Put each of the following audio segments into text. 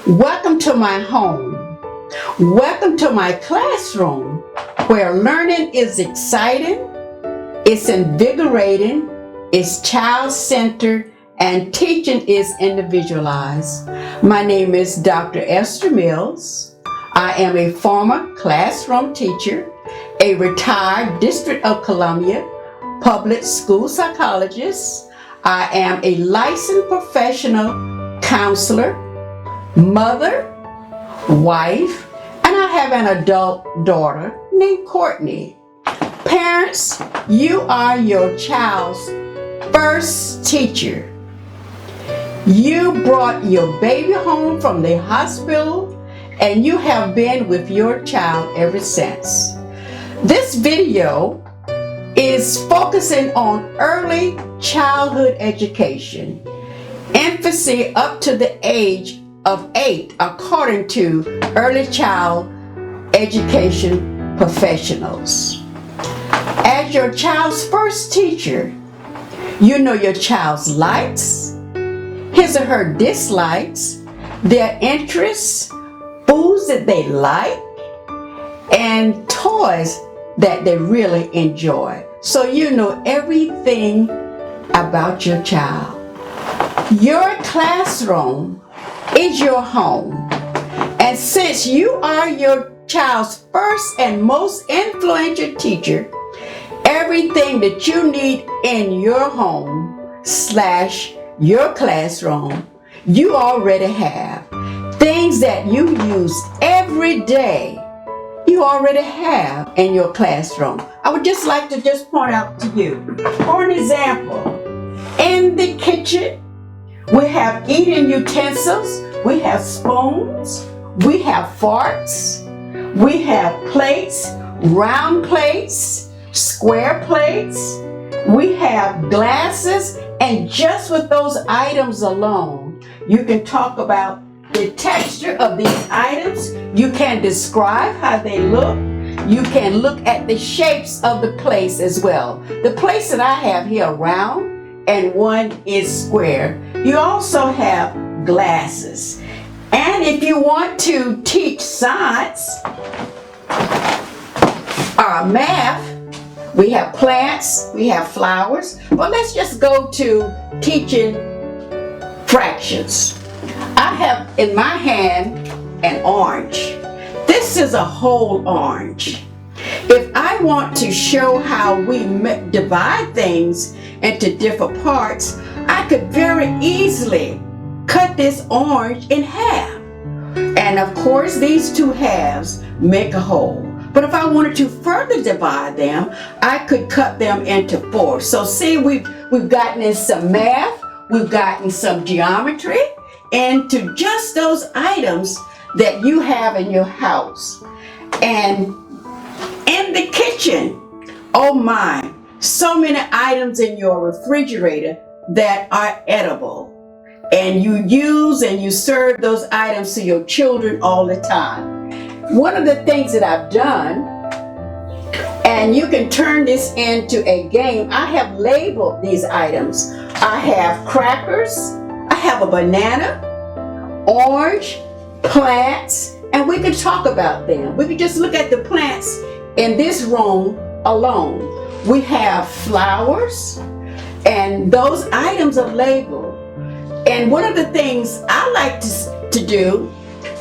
Welcome to my home. Welcome to my classroom where learning is exciting, it's invigorating, it's child-centered, and teaching is individualized. My name is Dr. Esther Mills. I am a former classroom teacher, a retired District of Columbia public school psychologist. I am a licensed professional counselor, mother, wife, and I have an adult daughter named Courtney. Parents, you are your child's first teacher. You brought your baby home from the hospital and you have been with your child ever since. This video is focusing on early childhood education, infancy up to the age of 8 according to early child education professionals. As your child's first teacher, you know your child's likes, his or her dislikes, their interests, foods that they like, and toys that they really enjoy. So you know everything about your child. Your classroom is your home. And since you are your child's first and most influential teacher, everything that you need in your home / your classroom, you already have. Things that you use every day, you already have in your classroom. I would just like to point out to you, for an example, in the kitchen, we have eating utensils, we have spoons, we have forks, we have plates, round plates, square plates, we have glasses, and just with those items alone, you can talk about the texture of these items. You can describe how they look. You can look at the shapes of the plates as well. The plates that I have here are round and one is square. You also have glasses. And if you want to teach science or math, we have plants, we have flowers, but let's just go to teaching fractions. I have in my hand an orange. This is a whole orange. If I want to show how we divide things into different parts, I could very easily cut this orange in half. And of course, these two halves make a whole. But if I wanted to further divide them, I could cut them into 4. So see, we've gotten in some math, we've gotten some geometry, into just those items that you have in your house. And in the kitchen, oh my, so many items in your refrigerator that are edible. And you use and you serve those items to your children all the time. One of the things that I've done, and you can turn this into a game, I have labeled these items. I have crackers, I have a banana, orange, plants, and we could talk about them. We could just look at the plants in this room alone. We have flowers, and those items are labeled. And one of the things I like to do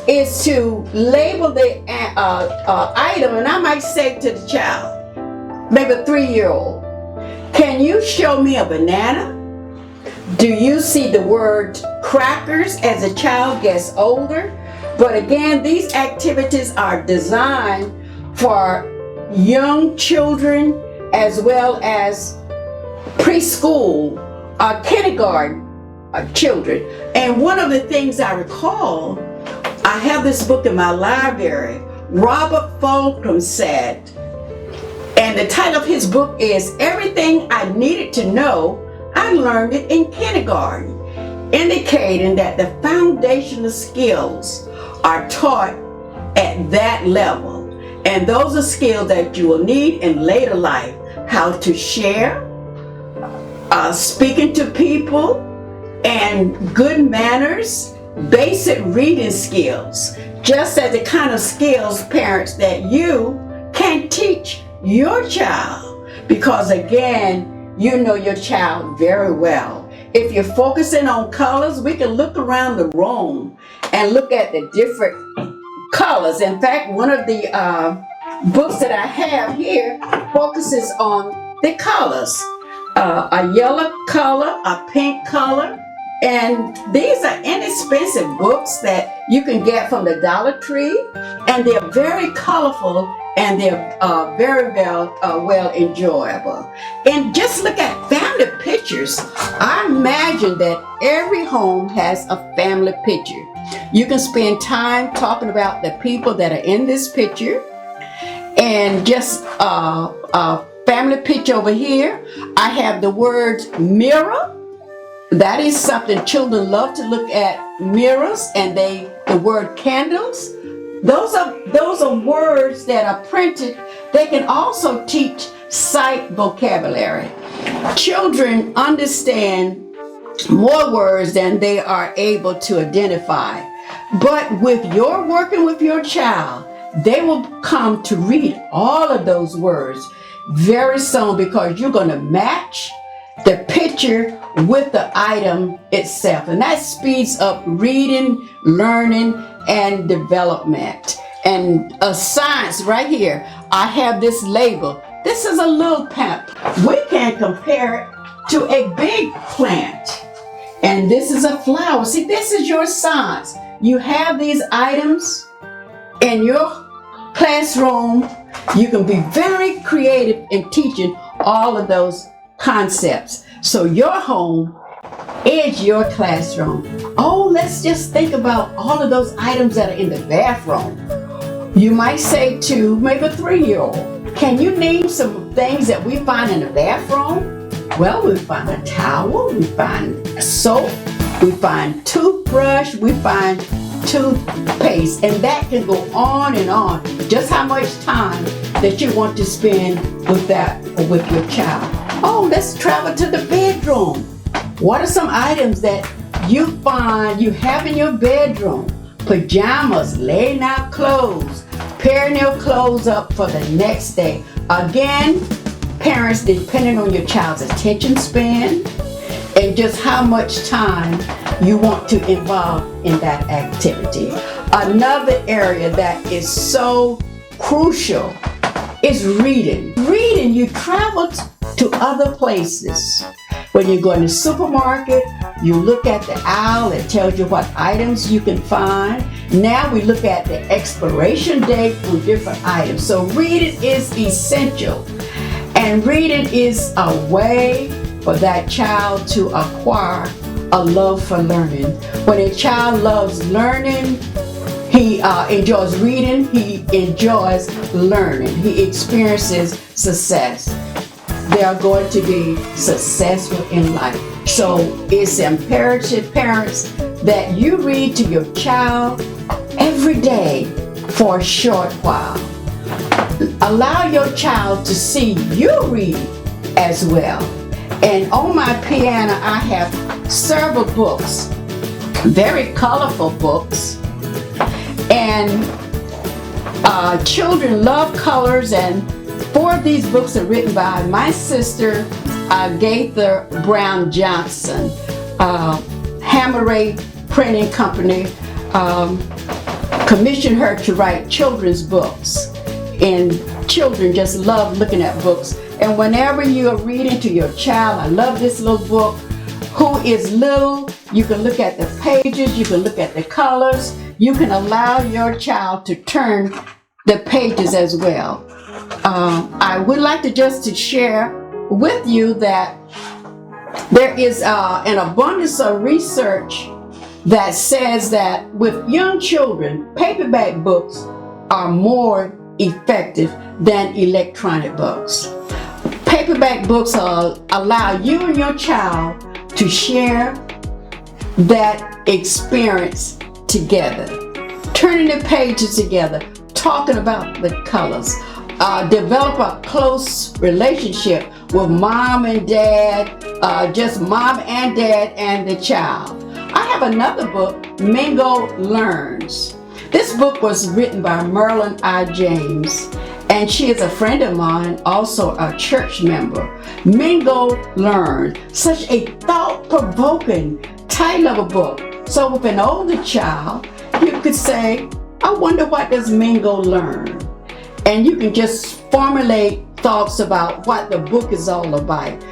is to label the item, and I might say to the child, maybe a 3-year-old, can you show me a banana? Do you see the word crackers as a child gets older? But again, these activities are designed for young children as well as preschool or kindergarten children. And one of the things I recall, I have this book in my library, Robert Fulghum said, and the title of his book is Everything I Needed to Know, I Learned It in Kindergarten, indicating that the foundational skills are taught at that level. And those are skills that you will need in later life. How to share, speaking to people, and good manners, basic reading skills, just as the kind of skills, parents, that you can teach your child, because again, you know your child very well. If you're focusing on colors, we can look around the room and look at the different colors. In fact, one of the books that I have here focuses on the colors. A yellow color, a pink color, and these are inexpensive books that you can get from the Dollar Tree, and they're very colorful and they're very well enjoyable. And just look at family pictures. I imagine that every home has a family picture. You can spend time talking about the people that are in this picture, and just family picture over here. I have the words mirror. That is something children love to look at, mirrors, and the word candles. Those are words that are printed. They can also teach sight vocabulary. Children understand more words than they are able to identify. But with your working with your child, they will come to read all of those words very soon, because you're going to match the picture with the item itself. And that speeds up reading, learning, and development. And science right here, I have this label. This is a little plant. We can compare it to a big plant. And this is a flower. See, this is your science. You have these items in your classroom. You can be very creative in teaching all of those concepts. So your home is your classroom. Oh, let's just think about all of those items that are in the bathroom. You might say to maybe a 3-year-old, can you name some things that we find in the bathroom? Well, we find a towel, we find a soap, we find toothbrush, we find toothpaste, and that can go on and on. Just how much time that you want to spend with that or with your child. Oh, let's travel to the bedroom. What are some items that you find you have in your bedroom? Pajamas, laying out clothes, pairing your clothes up for the next day. Again, parents, depending on your child's attention span and just how much time you want to involve in that activity. Another area that is so crucial is reading. Reading, you travel to other places. When you go in the supermarket, you look at the aisle, it tells you what items you can find. Now we look at the expiration date on different items. So reading is essential. And reading is a way for that child to acquire a love for learning. When a child loves learning, he enjoys reading, he enjoys learning, he experiences success. They are going to be successful in life. So it's imperative, parents, that you read to your child every day for a short while. Allow your child to see you read as well. And on my piano, I have several books, very colorful books. And children love colors, and 4 of these books are written by my sister, Gaither Brown Johnson. Hammeray Printing Company commissioned her to write children's books. And children just love looking at books. And whenever you are reading to your child, I love this little book, who is little, you can look at the pages, you can look at the colors, you can allow your child to turn the pages as well. I would like to share with you that there is an abundance of research that says that with young children, paperback books are more effective than electronic books. Paperback books allow you and your child to share that experience together, turning the pages together, talking about the colors, develop a close relationship with mom and dad, just mom and dad and the child. I have another book, Mingo Learns. This book was written by Merlin I. James, and she is a friend of mine, also a church member. Mingo Learns, such a thought-provoking title of a book. So with an older child, you could say, I wonder what does Mingo learn? And you can just formulate thoughts about what the book is all about.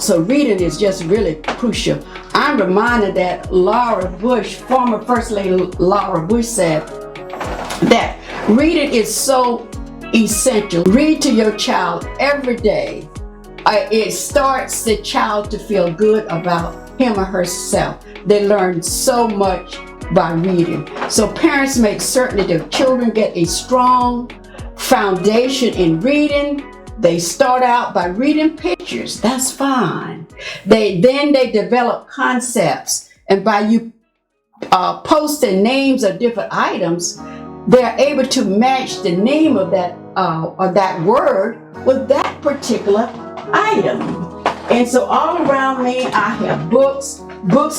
So reading is just really crucial. I'm reminded that Laura Bush, former First Lady Laura Bush, said that reading is so essential. Read to your child every day. It starts the child to feel good about him or herself. They learn so much by reading. So parents make certain that their children get a strong foundation in reading. They start out by reading pictures. That's fine. Then they develop concepts, and by you posting names of different items, they're able to match the name of that word with that particular item. And so all around me, I have books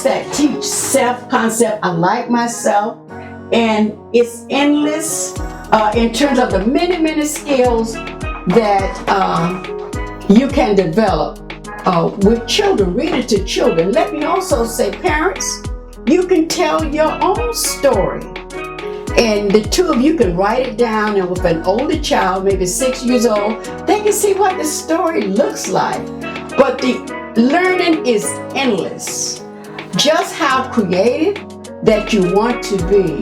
that teach self-concept. I like myself, and it's endless in terms of the many skills that you can develop with children, reading to children. Let me also say, parents, you can tell your own story. And the two of you can write it down, and with an older child, maybe 6 years old, they can see what the story looks like. But the learning is endless. Just how creative that you want to be,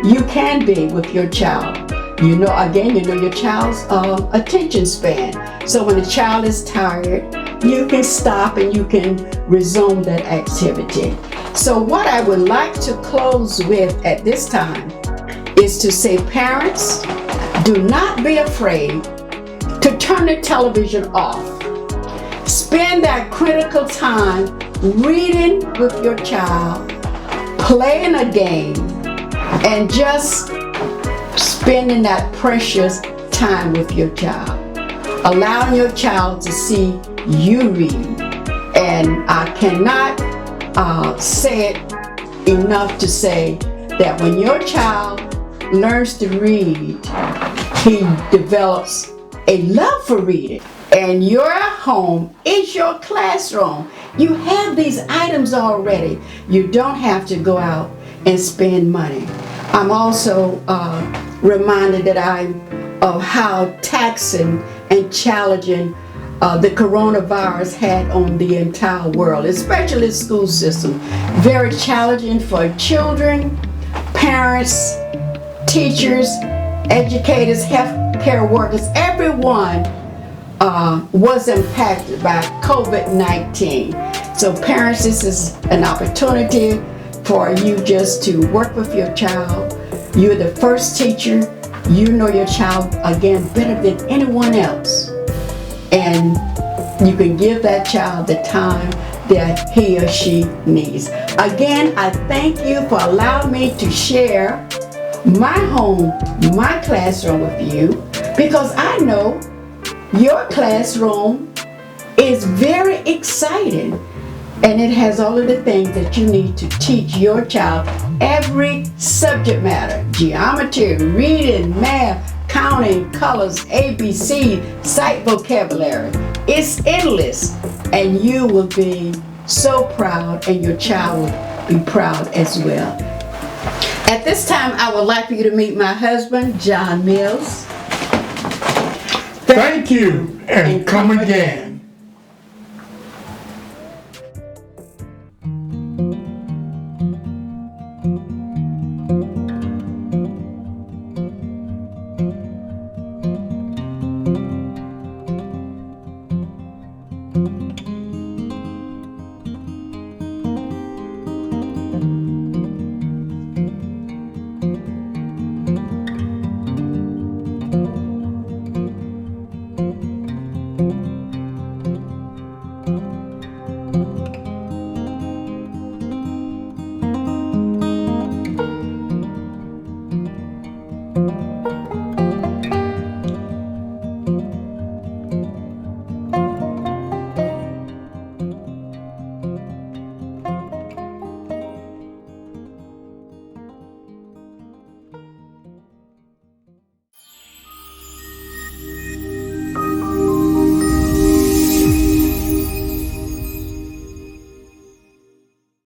you can be with your child. You know your child's attention span. So when the child is tired, you can stop and you can resume that activity. So what I would like to close with at this time is to say, parents, do not be afraid to turn the television off. Spend that critical time reading with your child, playing a game, and just spending that precious time with your child. Allowing your child to see you read. And I cannot say it enough to say that when your child learns to read, he develops a love for reading. And your home is your classroom. You have these items already. You don't have to go out and spend money. I'm also reminded of how taxing and challenging the coronavirus had on the entire world, especially the school system. Very challenging for children, parents, teachers, educators, healthcare workers. Everyone was impacted by COVID-19. So parents, this is an opportunity for you just to work with your child. You're the first teacher. You know your child, again, better than anyone else. And you can give that child the time that he or she needs. Again, I thank you for allowing me to share my home, my classroom with you, because I know your classroom is very exciting, and it has all of the things that you need to teach your child every subject matter: geometry, reading, math, counting, colors, ABC, sight vocabulary. It's endless, and you will be so proud, and your child will be proud as well. At this time, I would like for you to meet my husband, John Mills. Thank you, and come again.